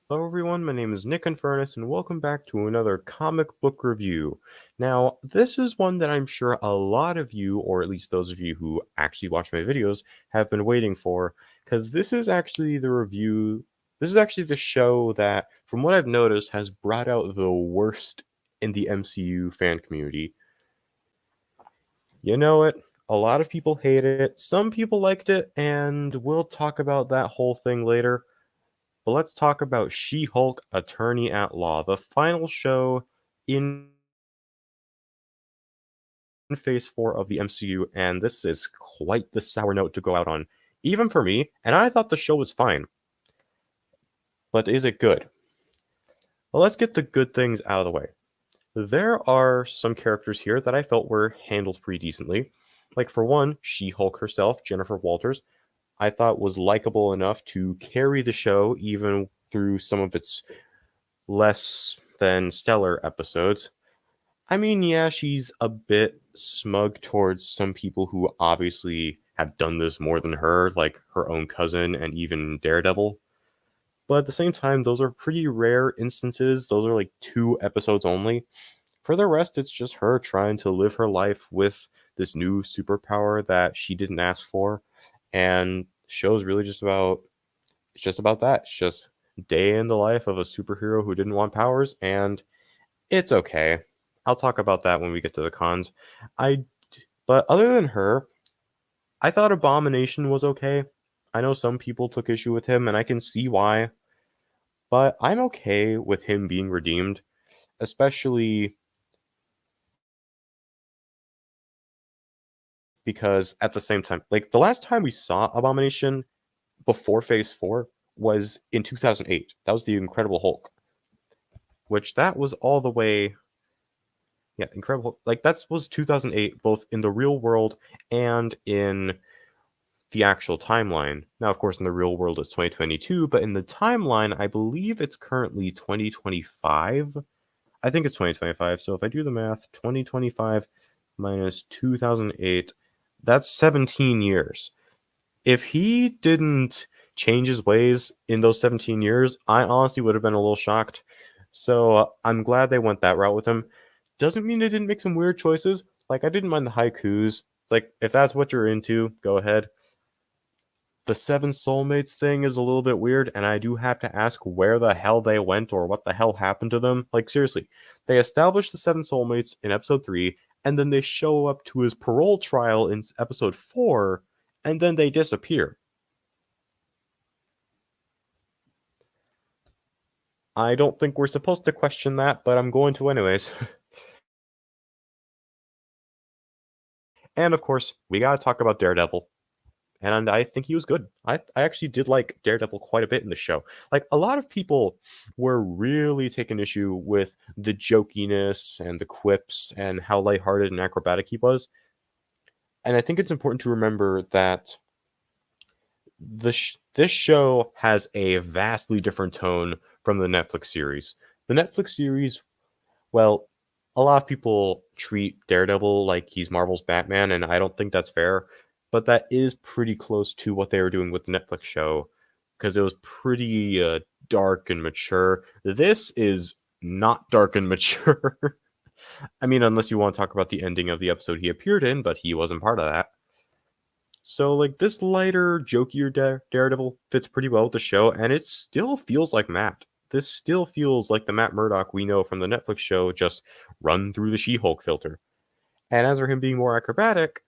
Hello everyone, my name is Nick Infernus and welcome back to another comic book review. Now, this is one that I'm sure a lot of you, or at least those of you who actually watch my videos, have been waiting for, because this is actually the show that, from what I've noticed, has brought out the worst in the MCU fan community. You know it, a lot of people hate it, some people liked it, and we'll talk about that whole thing later. But let's talk about She-Hulk Attorney at Law, the final show in Phase 4 of the MCU, and this is quite the sour note to go out on, even for me, and I thought the show was fine. But is it good? Well, let's get the good things out of the way. There are some characters here that I felt were handled pretty decently. Like, for one, She-Hulk herself, Jennifer Walters, I thought was likable enough to carry the show even through some of its less than stellar episodes. I mean, yeah, she's a bit smug towards some people who obviously have done this more than her, like her own cousin and even Daredevil. But at the same time, those are pretty rare instances. Those are like 2 episodes only. For the rest, it's just her trying to live her life with this new superpower that she didn't ask for. And the show's really just about that. It's just day in the life of a superhero who didn't want powers, and it's okay. I'll talk about that when we get to the cons. I but other than her, I thought Abomination was okay. I know some people took issue with him, and I can see why, but I'm okay with him being redeemed, especially because at the same time, like the last time we saw Abomination before Phase 4 was in 2008. That was the Incredible Hulk, which that was all the way. Yeah, Incredible. Like that was 2008, both in the real world and in the actual timeline. Now, of course, in the real world it's 2022, but in the timeline, I believe it's currently 2025. I think it's 2025. So if I do the math, 2025 minus 2008, that's 17 years. If he didn't change his ways in those 17 years, I honestly would have been a little shocked. So I'm glad they went that route with him. Doesn't mean they didn't make some weird choices. Like, I didn't mind the haikus. It's like, if that's what you're into, go ahead. The Seven Soulmates thing is a little bit weird, and I do have to ask where the hell they went or what the hell happened to them. Like, seriously, they established the Seven Soulmates in episode 3, and then they show up to his parole trial in episode 4, and then they disappear. I don't think we're supposed to question that, but I'm going to anyways. And of course, we gotta talk about Daredevil. And I think he was good. I actually did like Daredevil quite a bit in the show. Like, a lot of people were really taking issue with the jokiness and the quips and how lighthearted and acrobatic he was. And I think it's important to remember that this show has a vastly different tone from the Netflix series. The Netflix series, well, a lot of people treat Daredevil like he's Marvel's Batman, and I don't think that's fair. But that is pretty close to what they were doing with the Netflix show, because it was pretty dark and mature. This is not dark and mature. I mean, unless you want to talk about the ending of the episode he appeared in, but he wasn't part of that. So, like, this lighter, jokier Daredevil fits pretty well with the show, and it still feels like Matt. This still feels like the Matt Murdock we know from the Netflix show, just run through the She-Hulk filter. And as for him being more acrobatic,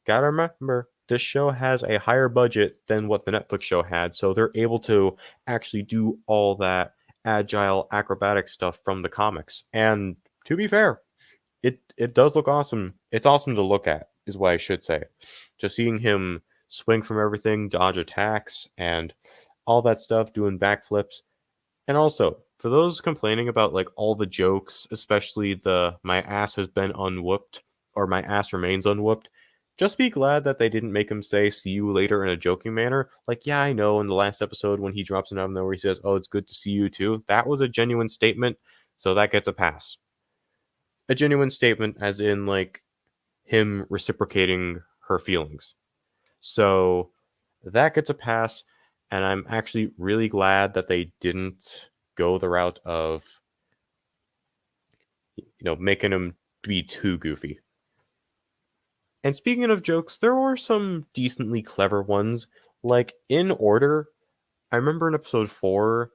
gotta remember, this show has a higher budget than what the Netflix show had, so they're able to actually do all that agile acrobatic stuff from the comics. And to be fair, it does look awesome. It's awesome to look at, is what I should say. Just seeing him swing from everything, dodge attacks, and all that stuff, doing backflips. And also, for those complaining about like all the jokes, especially the "my ass has been unwhooped" or "my ass remains unwhooped," just be glad that they didn't make him say "see you later" in a joking manner. Like, yeah, I know in the last episode when he drops it out of nowhere, he says, "Oh, it's good to see you too." That was a genuine statement, so that gets a pass. A genuine statement, as in like him reciprocating her feelings. So that gets a pass. And I'm actually really glad that they didn't go the route of, making him be too goofy. And speaking of jokes, there were some decently clever ones. Like, in order, I remember in episode 4,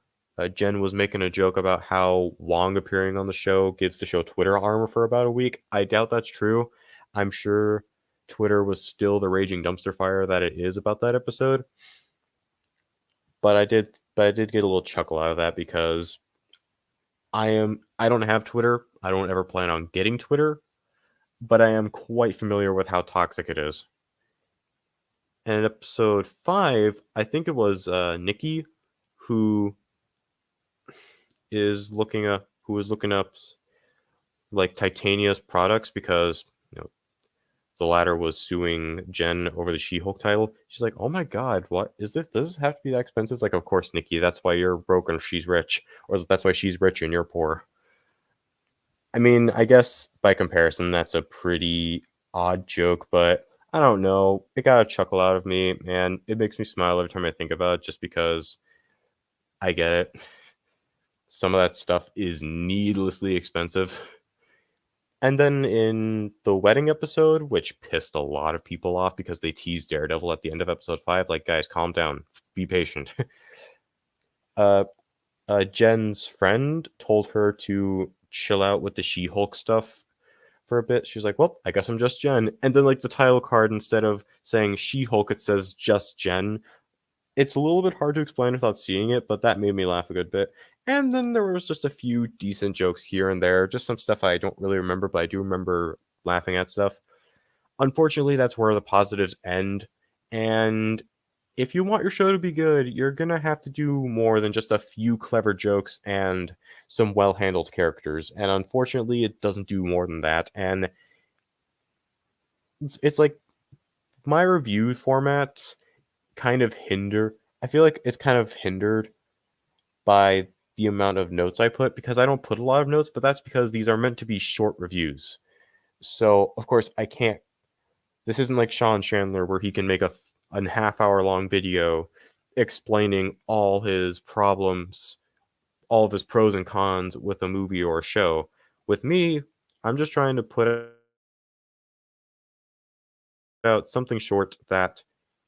Jen was making a joke about how Wong appearing on the show gives the show Twitter armor for about a week. I doubt that's true. I'm sure Twitter was still the raging dumpster fire that it is about that episode. But I did get a little chuckle out of that because I don't have Twitter. I don't ever plan on getting Twitter, but I am quite familiar with how toxic it is. And in episode 5, I think it was Nikki who was looking up like Titania's products because the latter was suing Jen over the She-Hulk title. She's like, "Oh my god, what is this? Does this have to be that expensive?" It's like, "Of course, Nikki. That's why you're broke and she's rich, or that's why she's rich and you're poor." I mean, I guess by comparison, that's a pretty odd joke, but I don't know. It got a chuckle out of me, and it makes me smile every time I think about it, just because I get it. Some of that stuff is needlessly expensive. And then in the wedding episode, which pissed a lot of people off because they teased Daredevil at the end of episode 5, like, guys, calm down, be patient. uh, Jen's friend told her to chill out with the She-Hulk stuff for a bit. She's like, "Well, I guess I'm just Jen." And then, like, the title card, instead of saying She-Hulk, it says just Jen. It's a little bit hard to explain without seeing it, but that made me laugh a good bit. And then there was just a few decent jokes here and there, just some stuff I don't really remember, but I do remember laughing at stuff. Unfortunately, that's where the positives end. And if you want your show to be good, you're going to have to do more than just a few clever jokes and some well handled characters. And unfortunately, it doesn't do more than that. And it's like my review formats kind of I feel like it's kind of hindered by the amount of notes I put, because I don't put a lot of notes, but that's because these are meant to be short reviews. So, of course, I can't. This isn't like Sean Chandler where he can make a half-hour long video explaining all his problems, all of his pros and cons with a movie or a show. With me, I'm just trying to put out something short that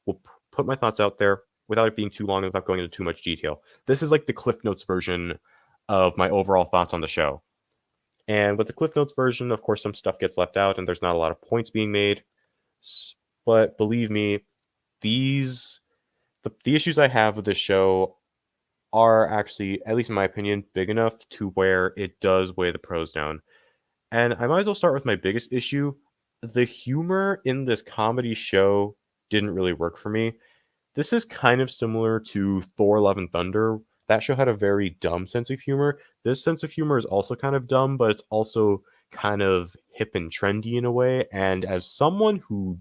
will put my thoughts out there without it being too long and without going into too much detail. This is like the Cliff Notes version of my overall thoughts on the show. And with the Cliff Notes version, of course, some stuff gets left out and there's not a lot of points being made. But believe me, the issues I have with this show are actually, at least in my opinion, big enough to where it does weigh the pros down. And I might as well start with my biggest issue. The humor in this comedy show didn't really work for me. This is kind of similar to Thor: Love and Thunder. That show had a very dumb sense of humor. This sense of humor is also kind of dumb, but it's also kind of hip and trendy in a way. And as someone who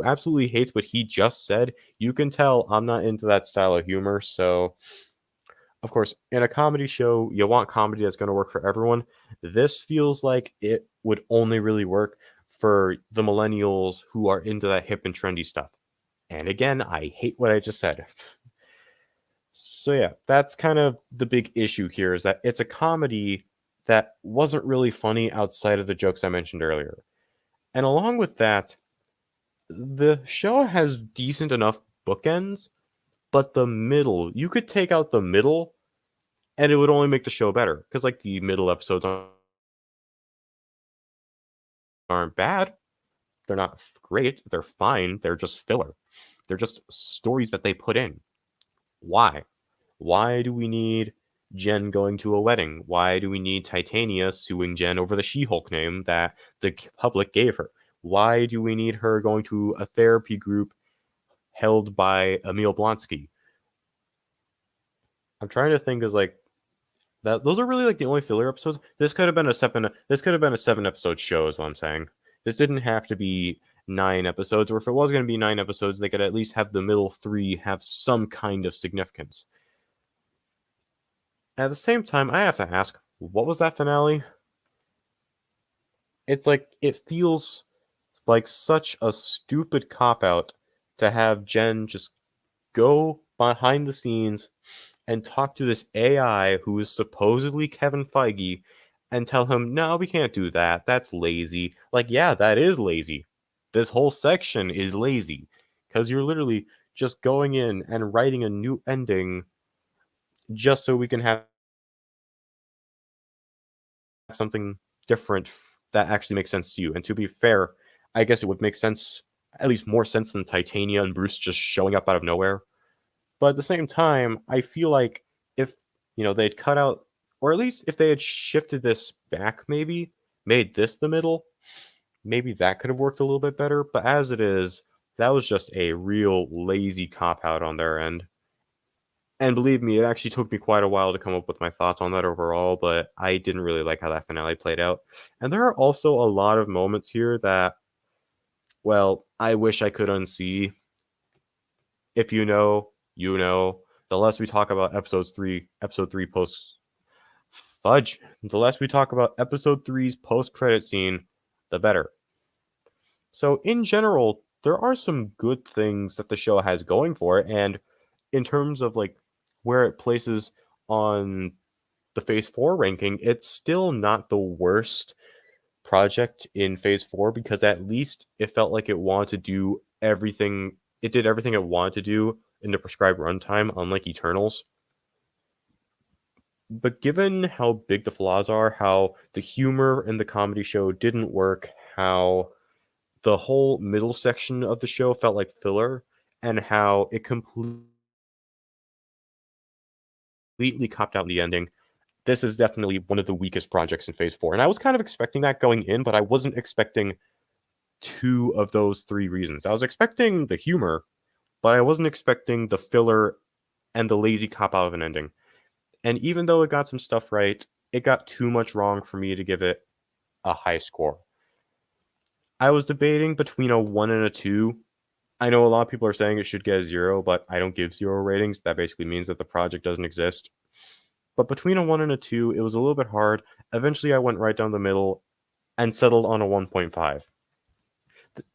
absolutely hates what he just said, you can tell I'm not into that style of humor. So, of course, in a comedy show, you want comedy that's going to work for everyone. This feels like it would only really work for the millennials who are into that hip and trendy stuff. And again, I hate what I just said. So yeah, that's kind of the big issue here, is that it's a comedy that wasn't really funny outside of the jokes I mentioned earlier. And along with that, the show has decent enough bookends, but the middle, you could take out the middle and it would only make the show better. Because like the middle episodes aren't bad. They're not great. They're fine. They're just filler. They're just stories that they put in. Why? Why do we need Jen going to a wedding? Why do we need Titania suing Jen over the She-Hulk name that the public gave her? Why do we need her going to a therapy group held by Emil Blonsky? I'm trying to think, is like that. Those are really like the only filler episodes. This could have been a seven. This could have been a 7-episode show, is what I'm saying. This didn't have to be 9 episodes, or if it was going to be 9 episodes, they could at least have the middle 3 have some kind of significance. At the same time, I have to ask, what was that finale? It's like, it feels like such a stupid cop-out to have Jen just go behind the scenes and talk to this AI who is supposedly Kevin Feige and tell him, no, we can't do that. That's lazy. Like, yeah, that is lazy. This whole section is lazy because you're literally just going in and writing a new ending just so we can have something different that actually makes sense to you. And to be fair, I guess it would make sense, at least more sense than Titania and Bruce just showing up out of nowhere. But at the same time, I feel like if, they'd cut out, or at least if they had shifted this back, maybe made this the middle, maybe that could have worked a little bit better. But as it is, that was just a real lazy cop out on their end. And believe me, it actually took me quite a while to come up with my thoughts on that overall, but I didn't really like how that finale played out. And there are also a lot of moments here that, well, I wish I could unsee. If you know, you know. The less we talk about episode 3 post fudge, the less we talk about episode 3's post-credit scene, the better. So in general, there are some good things that the show has going for it, and in terms of like where it places on the Phase 4 ranking, it's still not the worst project in Phase 4 because at least it felt like it wanted to do everything. It did everything it wanted to do in the prescribed runtime, unlike Eternals. But given how big the flaws are, how the humor in the comedy show didn't work, how the whole middle section of the show felt like filler, and how it completely copped out in the ending, this is definitely one of the weakest projects in Phase 4. And I was kind of expecting that going in, but I wasn't expecting 2 of those 3 reasons. I was expecting the humor, but I wasn't expecting the filler and the lazy cop out of an ending. And even though it got some stuff right, it got too much wrong for me to give it a high score. I was debating between a 1 and a 2. I know a lot of people are saying it should get a 0, but I don't give 0 ratings. That basically means that the project doesn't exist. But between a 1 and a 2, it was a little bit hard. Eventually, I went right down the middle and settled on a 1.5.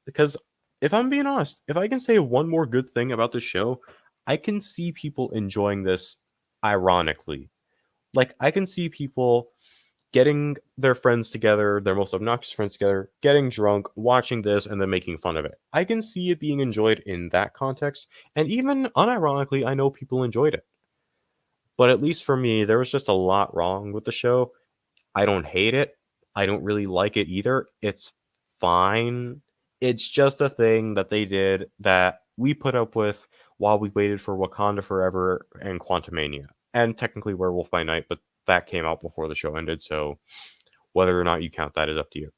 Because if I'm being honest, if I can say one more good thing about the show, I can see people enjoying this ironically. Like, I can see people getting their friends together, their most obnoxious friends together, getting drunk, watching this, and then making fun of it. I can see it being enjoyed in that context, and even unironically, I know people enjoyed it. But at least for me, there was just a lot wrong with the show. I don't hate it. I don't really like it either. It's fine. It's just a thing that they did that we put up with while we waited for Wakanda Forever and Quantumania. And technically Werewolf by Night, but that came out before the show ended, so whether or not you count that is up to you.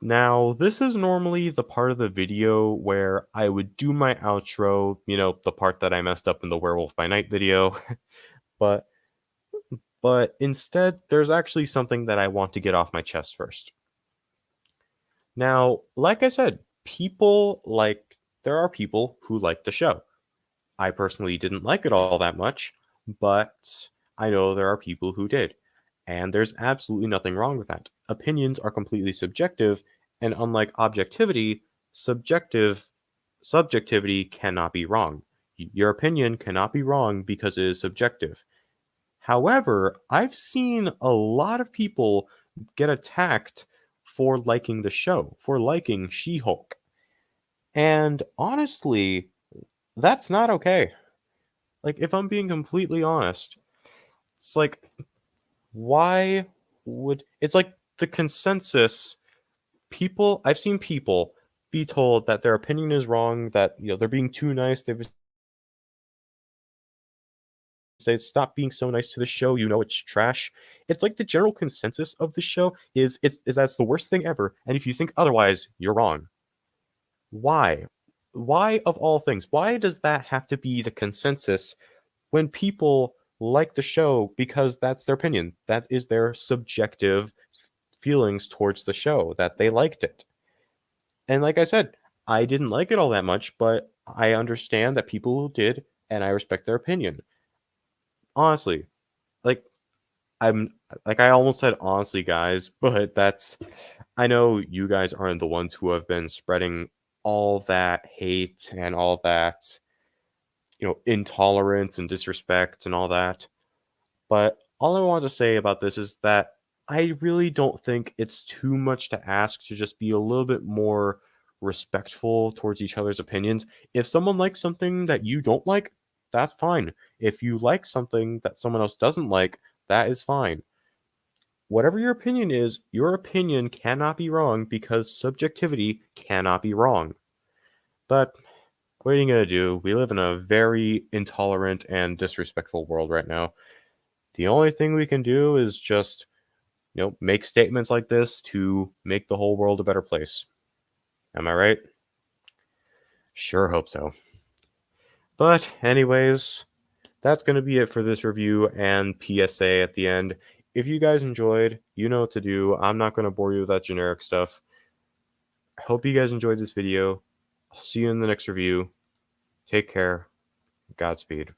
Now, this is normally the part of the video where I would do my outro, the part that I messed up in the Werewolf by Night video, but instead, there's actually something that I want to get off my chest first. Now, like I said, there are people who like the show. I personally didn't like it all that much, but I know there are people who did. And there's absolutely nothing wrong with that. Opinions are completely subjective, and unlike objectivity, subjectivity cannot be wrong. Your opinion cannot be wrong because it is subjective. However, I've seen a lot of people get attacked for liking the show, for liking She-Hulk. And honestly, that's not okay. Like, if I'm being completely honest, it's like, it's like the consensus, I've seen people be told that their opinion is wrong, that, they're being too nice, they've say stop being so nice to the show, it's trash. It's like the general consensus of the show is that's the worst thing ever, and if you think otherwise, you're wrong. Why of all things, why does that have to be the consensus when people like the show because that's their opinion, that is their subjective feelings towards the show, that they liked it? And like I said, I didn't like it all that much, but I understand that people did, and I respect their opinion. Honestly, like, I almost said honestly, guys, but I know you guys aren't the ones who have been spreading all that hate and all that, intolerance and disrespect and all that. But all I want to say about this is that I really don't think it's too much to ask to just be a little bit more respectful towards each other's opinions. If someone likes something that you don't like, that's fine. If you like something that someone else doesn't like, that is fine. Whatever your opinion cannot be wrong because subjectivity cannot be wrong. But what are you going to do? We live in a very intolerant and disrespectful world right now. The only thing we can do is just, make statements like this to make the whole world a better place. Am I right? Sure hope so. But anyways, that's going to be it for this review and PSA at the end. If you guys enjoyed, you know what to do. I'm not going to bore you with that generic stuff. I hope you guys enjoyed this video. I'll see you in the next review. Take care. Godspeed.